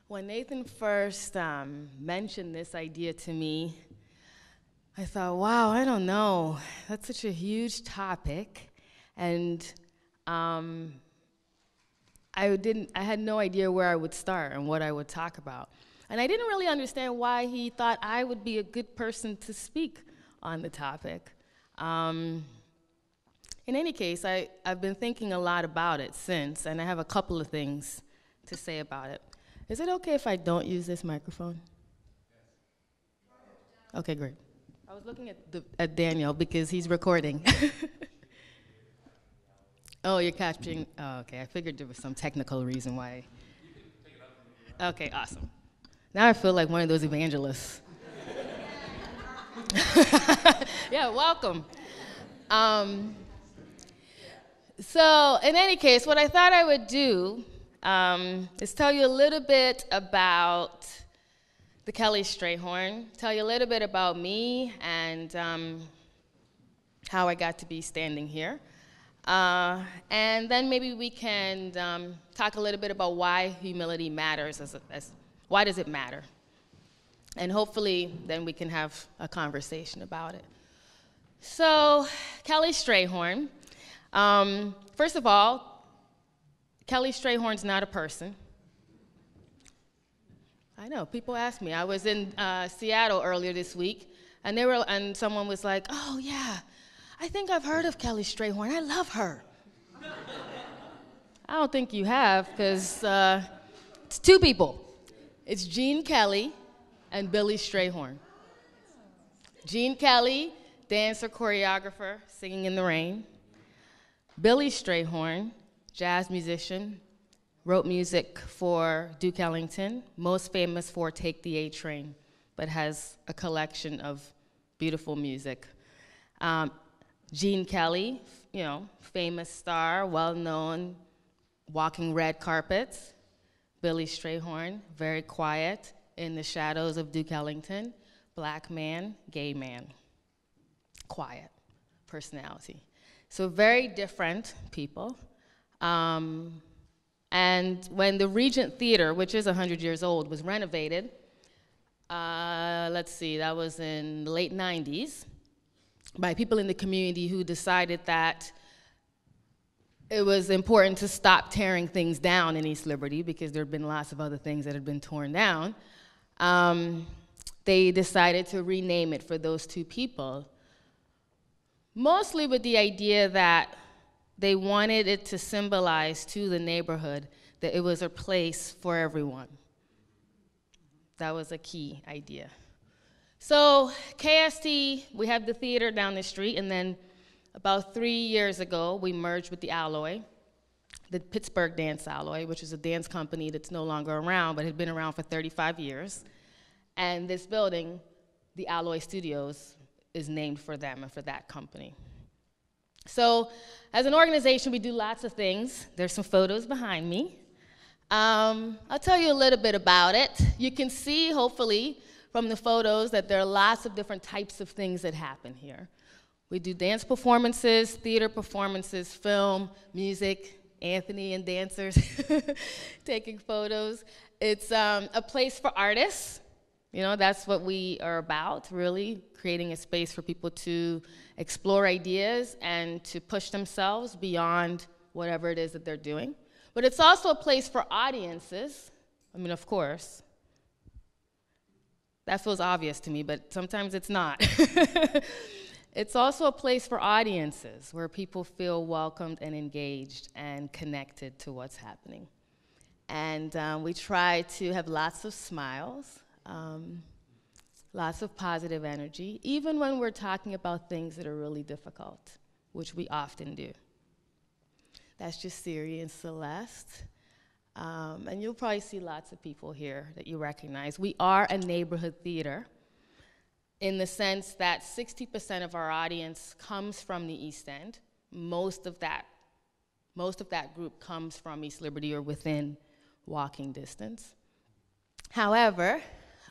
When Nathan first mentioned this idea to me, I thought, wow, I don't know. That's such a huge topic. And I had no idea where I would start and what I would talk about. And I didn't really understand why he thought I would be a good person to speak on the topic. In any case, I've been thinking a lot about it since, and I have a couple of things to say about it. Is it okay if I don't use this microphone? Okay, great. I was looking at Daniel because he's recording. Oh, you're capturing. Oh, okay. I figured there was some technical reason why. Okay, awesome. Now I feel like one of those evangelists. Yeah, welcome. So, in any case, what I thought I would do is tell you a little bit about the Kelly Strayhorn, tell you a little bit about me and how I got to be standing here. And then maybe we can talk a little bit about why humility matters, why does it matter? And hopefully then we can have a conversation about it. So, Kelly Strayhorn, first of all, Kelly Strayhorn's not a person. I know, people ask me. I was in Seattle earlier this week, and someone was like, oh yeah, I think I've heard of Kelly Strayhorn. I love her. I don't think you have, because it's two people. It's Gene Kelly and Billy Strayhorn. Gene Kelly, dancer, choreographer, singing in the rain. Billy Strayhorn, jazz musician, wrote music for Duke Ellington, most famous for Take the A Train, but has a collection of beautiful music. Gene Kelly, famous star, well-known, walking red carpets. Billy Strayhorn, very quiet, in the shadows of Duke Ellington, black man, gay man, quiet personality. So very different people. And when the Regent Theater, which is 100 years old, was renovated, that was in the late 90s, by people in the community who decided that it was important to stop tearing things down in East Liberty because there had been lots of other things that had been torn down. They decided to rename it for those two people, mostly with the idea that they wanted it to symbolize to the neighborhood that it was a place for everyone. That was a key idea. So KST, we have the theater down the street, and then about 3 years ago, we merged with the Alloy, the Pittsburgh Dance Alloy, which is a dance company that's no longer around, but had been around for 35 years. And this building, the Alloy Studios, is named for them and for that company. So as an organization, we do lots of things. There's some photos behind me. I'll tell you a little bit about it. You can see, hopefully, from the photos that there are lots of different types of things that happen here. We do dance performances, theater performances, film, music, Anthony and dancers taking photos. It's a place for artists. That's what we are about, really, creating a space for people to explore ideas and to push themselves beyond whatever it is that they're doing. But it's also a place for audiences. Of course. That feels obvious to me, but sometimes it's not. It's also a place for audiences where people feel welcomed and engaged and connected to what's happening. And we try to have lots of smiles, lots of positive energy, even when we're talking about things that are really difficult, which we often do. That's just Siri and Celeste. And you'll probably see lots of people here that you recognize. We are a neighborhood theater in the sense that 60% of our audience comes from the East End. Most of that group comes from East Liberty or within walking distance. However,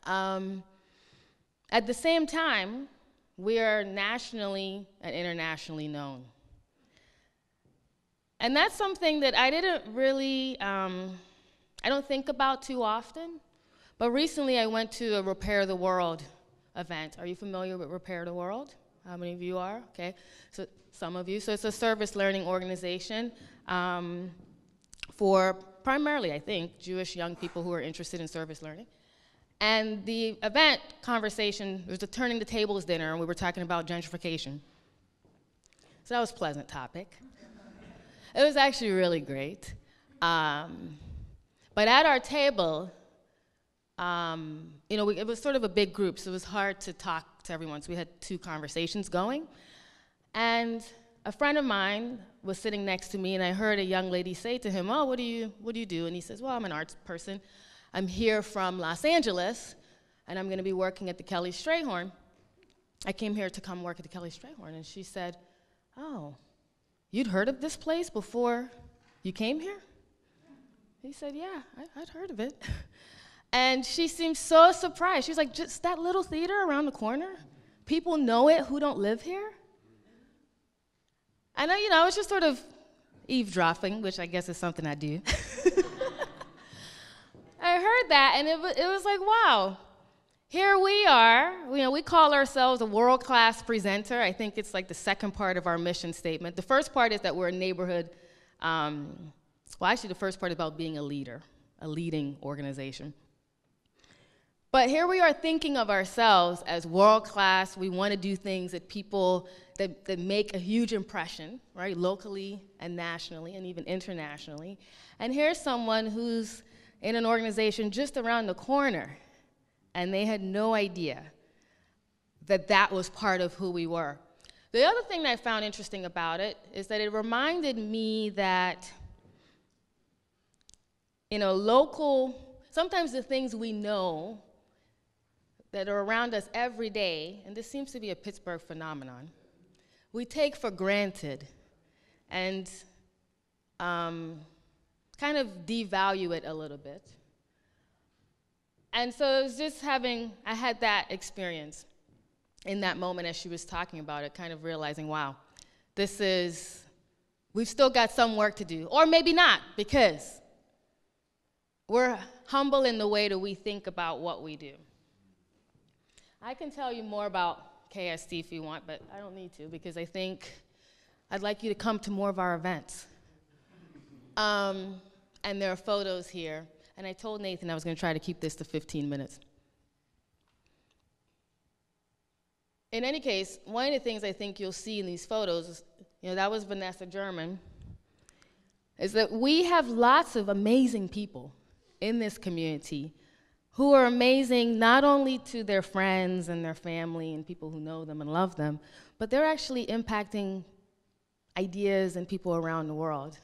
at the same time, we are nationally and internationally known. And that's something that I didn't really, I don't think about too often. But recently I went to a Repair the World event. Are you familiar with Repair the World? How many of you are? Okay, so some of you. So it's a service learning organization for primarily, I think, Jewish young people who are interested in service learning. And the event conversation, it was a turning the tables dinner, and we were talking about gentrification. So that was a pleasant topic. It was actually really great. But at our table, it was sort of a big group, so it was hard to talk to everyone. So we had 2 conversations going. And a friend of mine was sitting next to me, and I heard a young lady say to him, "Oh, what do you do?" And he says, "Well, I'm an arts person. I'm here from Los Angeles, and I'm going to be working at the Kelly Strayhorn. I came here to come work at the Kelly Strayhorn." And she said, "Oh, you'd heard of this place before you came here?" He said, "Yeah, I'd heard of it." And she seemed so surprised. She was like, "Just that little theater around the corner? People know it who don't live here?" And I was just sort of eavesdropping, which I guess is something I do. I heard that, and it was like, wow, here we are. We call ourselves a world-class presenter. I think it's like the second part of our mission statement. The first part is that we're a neighborhood, actually the first part is about being a leader, a leading organization. But here we are thinking of ourselves as world-class. We want to do things that people, that make a huge impression, right, locally and nationally and even internationally. And here's someone who's in an organization just around the corner, and they had no idea that that was part of who we were. The other thing that I found interesting about it is that it reminded me that, sometimes the things we know that are around us every day, and this seems to be a Pittsburgh phenomenon, we take for granted and kind of devalue it a little bit. And so it was just I had that experience in that moment as she was talking about it, kind of realizing, wow, we've still got some work to do, or maybe not, because we're humble in the way that we think about what we do. I can tell you more about KST if you want, but I don't need to, because I think I'd like you to come to more of our events. And there are photos here. And I told Nathan I was going to try to keep this to 15 minutes. In any case, one of the things I think you'll see in these photos, that was Vanessa German, is that we have lots of amazing people in this community who are amazing not only to their friends and their family and people who know them and love them, but they're actually impacting ideas and people around the world.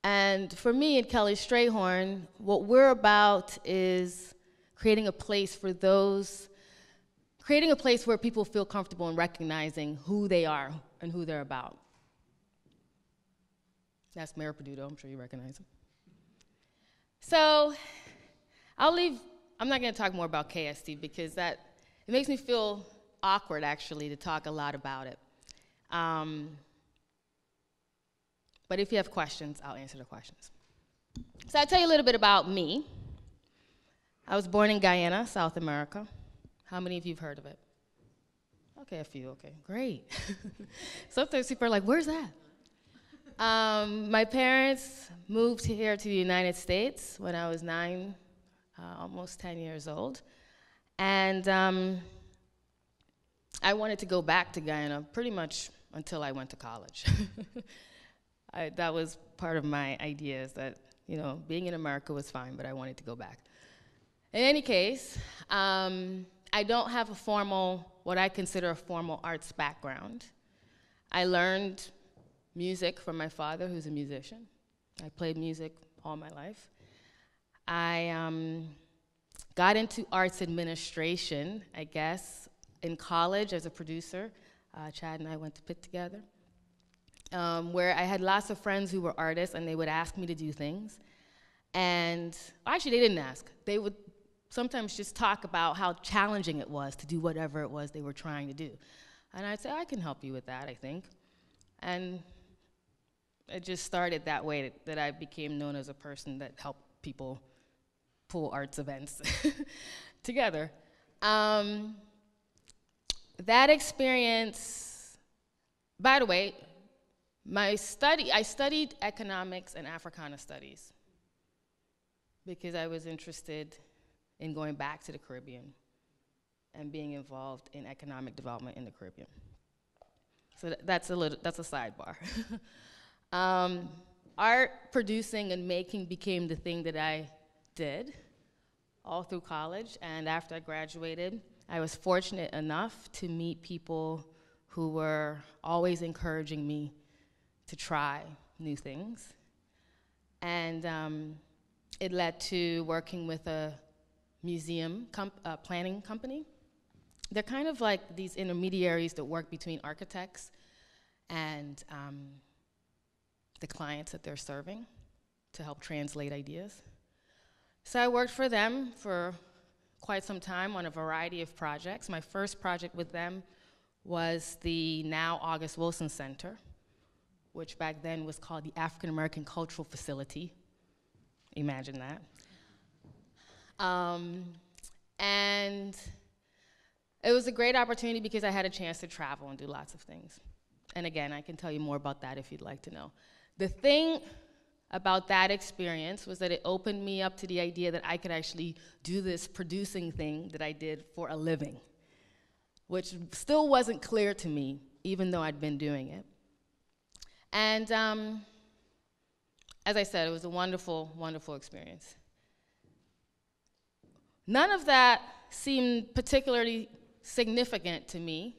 And for me at Kelly Strayhorn, what we're about is creating a place where people feel comfortable in recognizing who they are and who they're about. That's Mayor Peduto, I'm sure you recognize him. So I'm not going to talk more about KST because it makes me feel awkward, actually, to talk a lot about it. But if you have questions, I'll answer the questions. So I'll tell you a little bit about me. I was born in Guyana, South America. How many of you have heard of it? Okay, a few, okay, great. Sometimes people are like, where's that? My parents moved here to the United States when I was 9, almost 10 years old. And I wanted to go back to Guyana pretty much until I went to college. That was part of my idea, is that, being in America was fine, but I wanted to go back. In any case, I don't have what I consider a formal arts background. I learned music from my father, who's a musician. I played music all my life. I got into arts administration, I guess, in college as a producer. Chad and I went to Pitt together, where I had lots of friends who were artists, and they would ask me to do things. And actually, they didn't ask. They would sometimes just talk about how challenging it was to do whatever it was they were trying to do. And I'd say, I can help you with that, I think. And it just started that way, that I became known as a person that helped people pull arts events together. That experience, by the way, I studied economics and Africana studies because I was interested in going back to the Caribbean and being involved in economic development in the Caribbean. So that's a sidebar. Art producing and making became the thing that I did all through college, and after I graduated, I was fortunate enough to meet people who were always encouraging me to try new things. And it led to working with a museum planning company. They're kind of like these intermediaries that work between architects and the clients that they're serving to help translate ideas. So I worked for them for quite some time on a variety of projects. My first project with them was the now August Wilson Center, which back then was called the African American Cultural Facility. Imagine that. And it was a great opportunity because I had a chance to travel and do lots of things. And again, I can tell you more about that if you'd like to know. The thing about that experience was that it opened me up to the idea that I could actually do this producing thing that I did for a living, which still wasn't clear to me, even though I'd been doing it. And as I said, it was a wonderful, wonderful experience. None of that seemed particularly significant to me.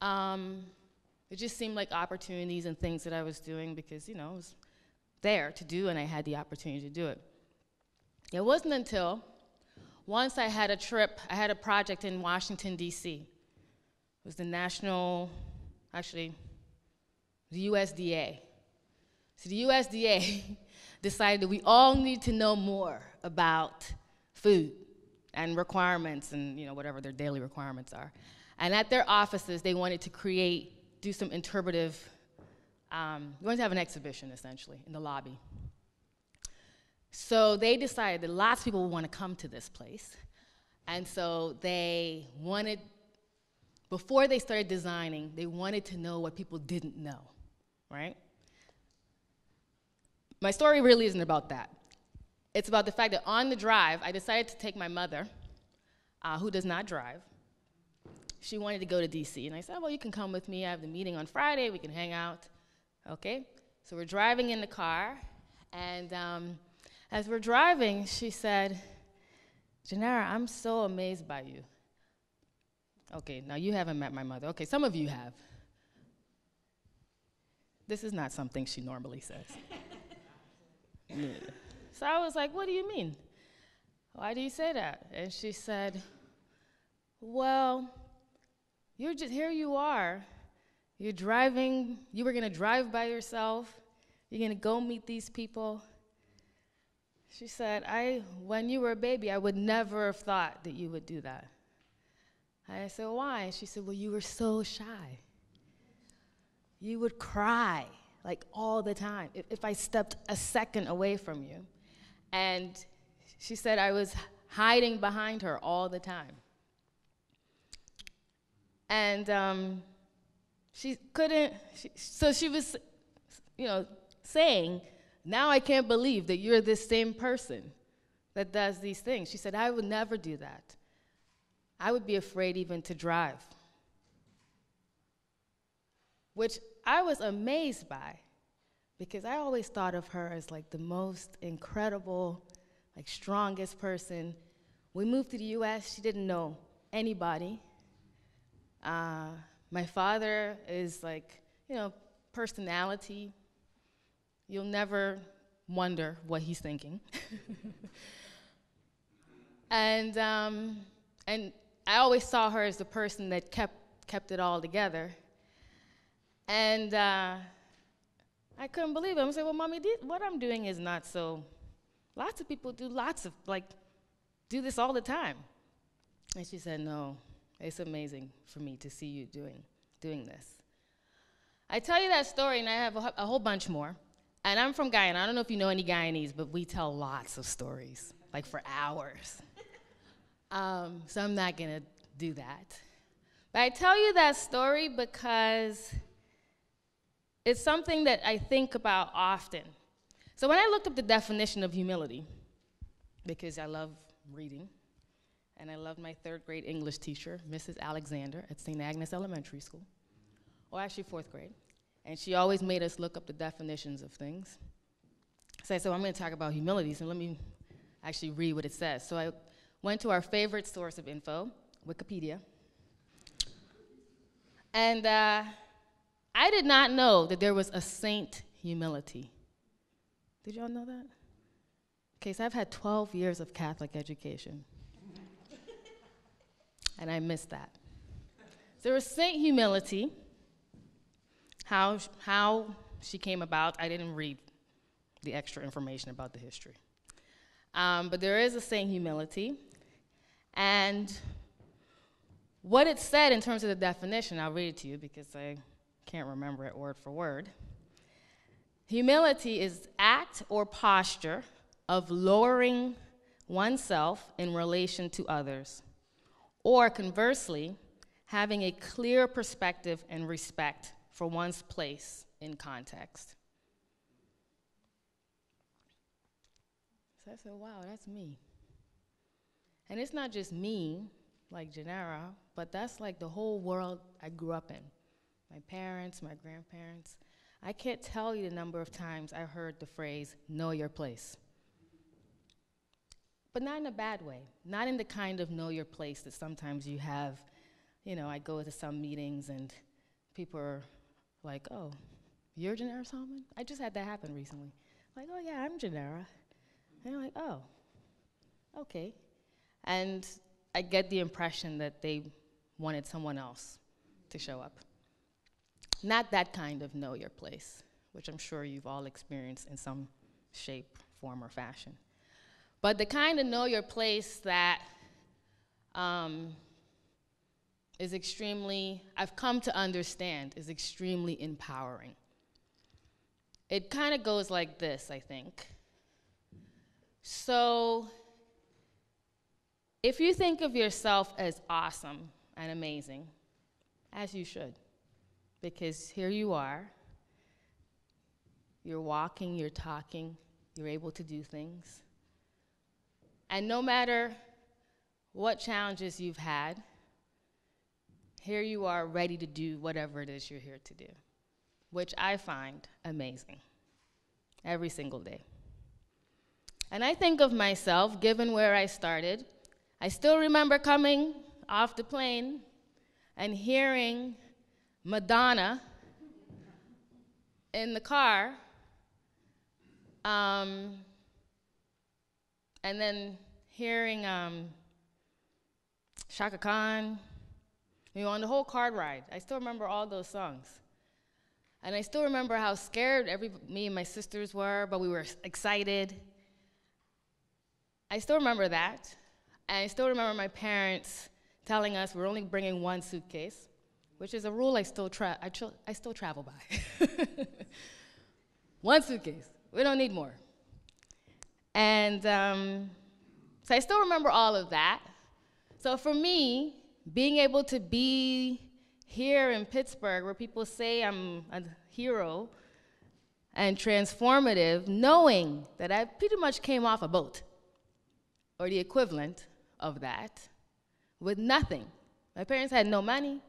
It just seemed like opportunities and things that I was doing because, it was there to do, and I had the opportunity to do it. It wasn't until once I had a project in Washington, D.C. It was the USDA. So the USDA decided that we all need to know more about food and requirements and whatever their daily requirements are. And at their offices, they wanted to do some interpretive, we wanted to have an exhibition, essentially, in the lobby. So they decided that lots of people would want to come to this place. And so they wanted, before they started designing, they wanted to know what people didn't know, right? My story really isn't about that. It's about the fact that on the drive, I decided to take my mother, who does not drive. She wanted to go to DC, and I said, well, you can come with me. I have the meeting on Friday. We can hang out. Okay? So we're driving in the car, and as we're driving, she said, Janera, I'm so amazed by you. Okay, now you haven't met my mother. Okay, some of you have. This is not something she normally says. Yeah. So I was like, what do you mean? Why do you say that? And she said, well, here you are. You're driving, you were going to drive by yourself. You're going to go meet these people. She said, when you were a baby, I would never have thought that you would do that. I said, why? She said, well, you were so shy. You would cry, like all the time, if I stepped a second away from you. And she said I was hiding behind her all the time. And she was, saying, now I can't believe that you're this same person that does these things. She said, I would never do that. I would be afraid even to drive. Which I was amazed by, because I always thought of her as like the most incredible, like strongest person. We moved to the US, she didn't know anybody. My father is like, personality. You'll never wonder what he's thinking. And I always saw her as the person that kept it all together. And I couldn't believe it. I said, well, Mommy, what I'm doing is not so. Lots of people do do this all the time. And she said, no, it's amazing for me to see you doing this. I tell you that story, and I have a whole bunch more. And I'm from Guyana. I don't know if you know any Guyanese, but we tell lots of stories, like for hours. So I'm not going to do that. But I tell you that story because it's something that I think about often. So when I looked up the definition of humility, because I love reading, and I loved my third grade English teacher, Mrs. Alexander at St. Agnes Elementary School, or actually fourth grade, and she always made us look up the definitions of things. So I said, well, I'm going to talk about humility, so let me actually read what it says. So I went to our favorite source of info, Wikipedia, and I did not know that there was a saint humility. Did y'all know that? Okay, so I've had 12 years of Catholic education, and I missed that. There was saint humility. How she came about, I didn't read the extra information about the history. But there is a saint humility, and what it said in terms of the definition, I'll read it to you because I can't remember it word for word. Humility is act or posture of lowering oneself in relation to others, or conversely, having a clear perspective and respect for one's place in context. So I said, wow, that's me. And it's not just me, like Janera, but that's like the whole world I grew up in. My parents, my grandparents. I can't tell you the number of times I heard the phrase, know your place. But not in a bad way. Not in the kind of know your place that sometimes you have. You know, I go to some meetings and people are like, oh, you're Janera Solomon? I just had that happen recently. Like, oh yeah, I'm Janera. And they're like, oh, okay. And I get the impression that they wanted someone else to show up. Not that kind of know your place, which I'm sure you've all experienced in some shape, form, or fashion. But the kind of know your place that is extremely, I've come to understand, is extremely empowering. It kind of goes like this, I think. So, if you think of yourself as awesome and amazing, as you should, because here you are, you're walking, you're talking, you're able to do things. And no matter what challenges you've had, here you are ready to do whatever it is you're here to do, which I find amazing every single day. And I think of myself, given where I started, I still remember coming off the plane and hearing Madonna in the car, and then hearing Shaka Khan, on the whole car ride. I still remember all those songs. And I still remember how scared me and my sisters were, but we were excited. I still remember that. And I still remember my parents telling us we're only bringing one suitcase, which is a rule I still travel by. One suitcase. We don't need more. And so I still remember all of that. So for me, being able to be here in Pittsburgh, where people say I'm a hero and transformative, knowing that I pretty much came off a boat, or the equivalent of that, with nothing. My parents had no money.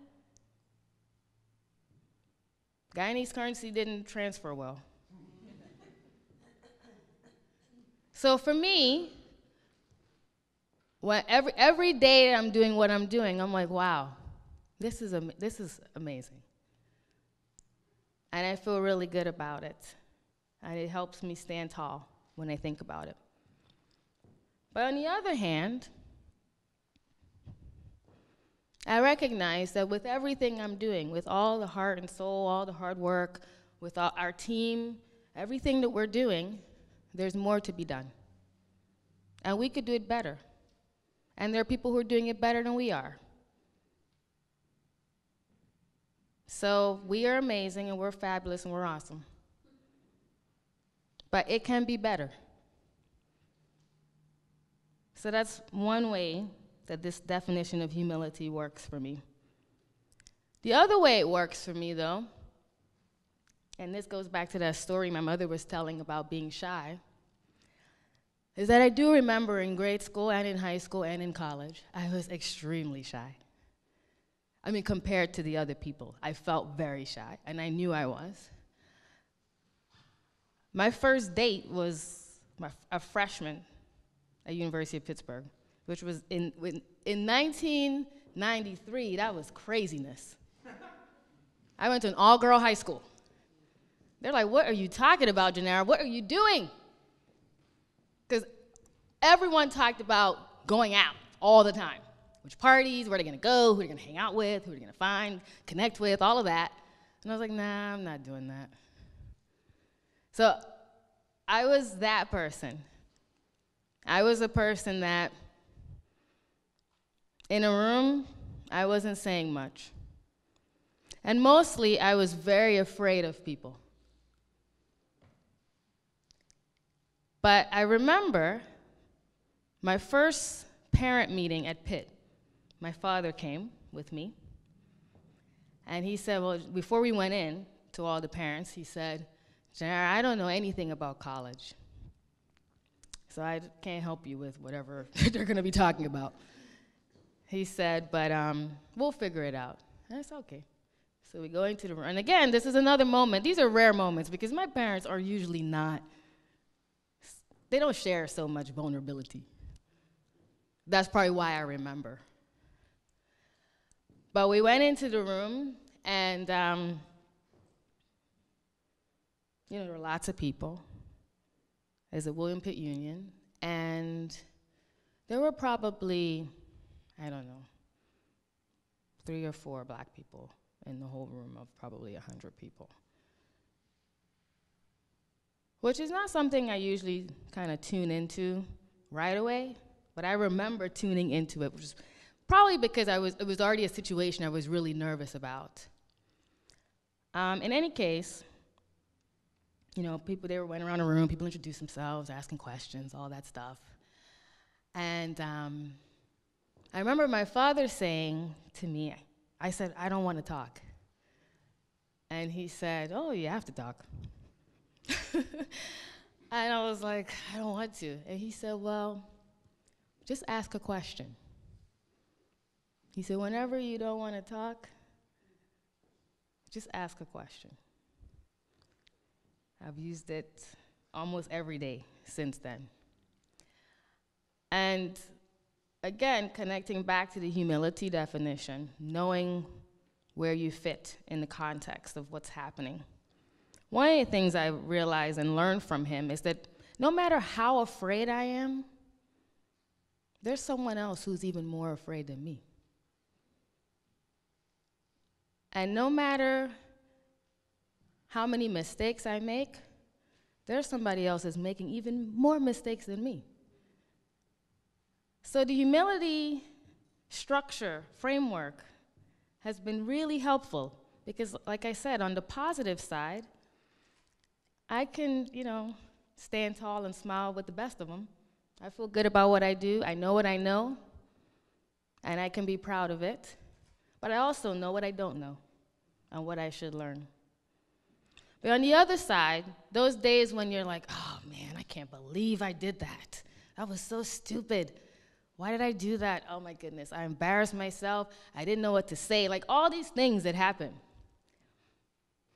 Guyanese currency didn't transfer well. So for me, every day I'm doing what I'm doing, I'm like, wow, this is amazing. And I feel really good about it. And it helps me stand tall when I think about it. But on the other hand, I recognize that with everything I'm doing, with all the heart and soul, all the hard work, with our team, everything that we're doing, there's more to be done. And we could do it better. And there are people who are doing it better than we are. So we are amazing, and we're fabulous, and we're awesome. But it can be better. So that's one way that this definition of humility works for me. The other way it works for me, though, and this goes back to that story my mother was telling about being shy, is that I do remember in grade school and in high school and in college, I was extremely shy. I mean, compared to the other people, I felt very shy, and I knew I was. My first date was a freshman at University of Pittsburgh, which was in 1993. That was craziness. I went to an all-girl high school. They're like, what are you talking about, Janera? What are you doing? Because everyone talked about going out all the time. Which parties, where they're going to go, who they're going to hang out with, who they're going to find, connect with, all of that. And I was like, nah, I'm not doing that. So I was that person. I was a person that in a room, I wasn't saying much. And mostly, I was very afraid of people. But I remember my first parent meeting at Pitt. My father came with me, and he said, well, before we went in to all the parents, he said, Janera, I don't know anything about college, so I can't help you with whatever they're going to be talking about. He said, but we'll figure it out. And I said, okay. So we go into the room, and again, this is another moment. These are rare moments, because my parents are usually they don't share so much vulnerability. That's probably why I remember. But we went into the room, and there were lots of people. There's a William Pitt Union, and there were probably, 3 or 4 black people in the whole room of probably 100 people. Which is not something I usually kind of tune into right away, but I remember tuning into it, which is probably because it was already a situation I was really nervous about. In any case, people, they went around the room, people introduced themselves, asking questions, all that stuff. And I remember my father saying to me, I said, I don't want to talk. And he said, oh, you have to talk. And I was like, I don't want to. And he said, well, just ask a question. He said, whenever you don't want to talk, just ask a question. I've used it almost every day since then. And again, connecting back to the humility definition, knowing where you fit in the context of what's happening. One of the things I realized and learned from him is that no matter how afraid I am, there's someone else who's even more afraid than me. And no matter how many mistakes I make, there's somebody else that's making even more mistakes than me. So the humility structure, framework, has been really helpful because, like I said, on the positive side, I can, stand tall and smile with the best of them. I feel good about what I do. I know what I know, and I can be proud of it. But I also know what I don't know and what I should learn. But on the other side, those days when you're like, oh, man, I can't believe I did that. That was so stupid. Why did I do that? Oh, my goodness. I embarrassed myself. I didn't know what to say. Like all these things that happen.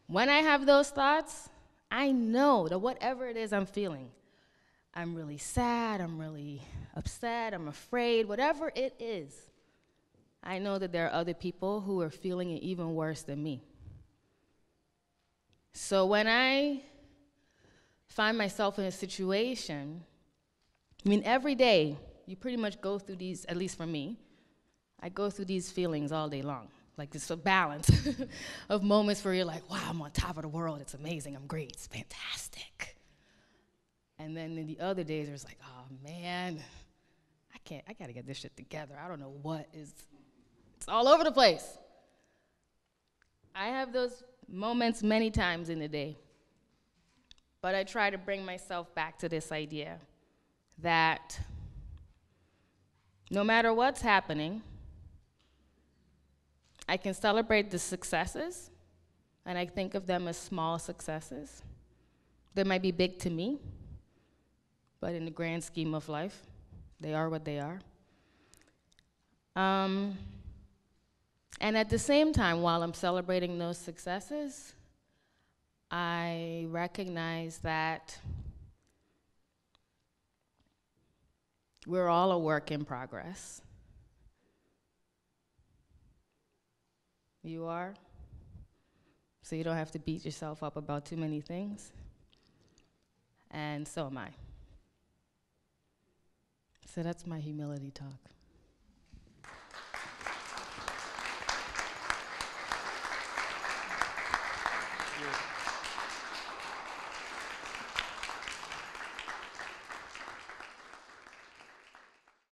When I have those thoughts, I know that whatever it is I'm feeling, I'm really sad, I'm really upset, I'm afraid, whatever it is, I know that there are other people who are feeling it even worse than me. So when I find myself in a situation, I mean, every day, you pretty much go through these, at least for me, I go through these feelings all day long. Like, it's a balance of moments where you're like, wow, I'm on top of the world, it's amazing, I'm great, it's fantastic. And then in the other days, it's like, oh man, I gotta get this shit together. I don't know it's all over the place. I have those moments many times in the day, but I try to bring myself back to this idea that no matter what's happening, I can celebrate the successes, and I think of them as small successes. They might be big to me, but in the grand scheme of life, they are what they are. And at the same time, while I'm celebrating those successes, I recognize that we're all a work in progress. You are? So you don't have to beat yourself up about too many things. And so am I. So that's my humility talk.